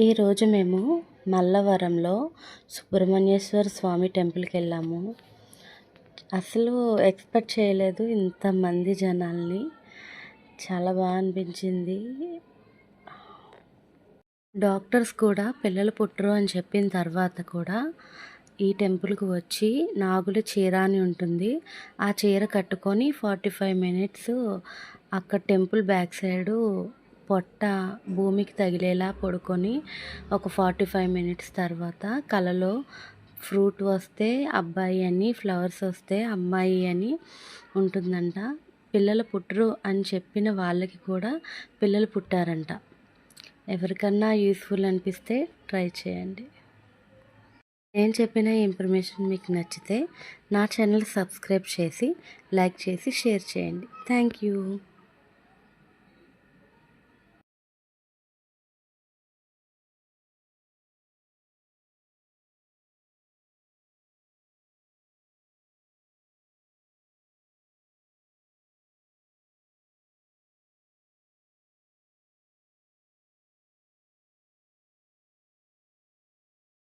ఈరోజు మేము మల్లవరంలో సుబ్రహ్మణ్యేశ్వర స్వామి టెంపుల్కి వెళ్ళాము. అసలు ఎక్స్పెక్ట్ చేయలేదు ఇంతమంది జనాల్ని. చాలా బాగా అనిపించింది. డాక్టర్స్ కూడా పిల్లలు పుట్టరు అని చెప్పిన తర్వాత కూడా ఈ టెంపుల్కి వచ్చి నాగుల చీర అని ఉంటుంది, ఆ చీర కట్టుకొని 45 మినిట్స్ అక్కడ టెంపుల్ బ్యాక్ సైడు పొట్ట భూమికి తగిలేలా పడుకొని ఒక 45 మినిట్స్ తర్వాత కలలో ఫ్రూట్ వస్తే అబ్బాయి అని, ఫ్లవర్స్ వస్తే అమ్మాయి అని ఉంటుందంట. పిల్లలు పుట్టరు అని చెప్పిన వాళ్ళకి కూడా పిల్లలు పుట్టారంట. ఎవరికన్నా యూస్ఫుల్ అనిపిస్తే ట్రై చేయండి. నేను చెప్పిన ఇన్ఫర్మేషన్ మీకు నచ్చితే నా ఛానల్ సబ్స్క్రైబ్ చేసి, లైక్ చేసి, షేర్ చేయండి. Thank you.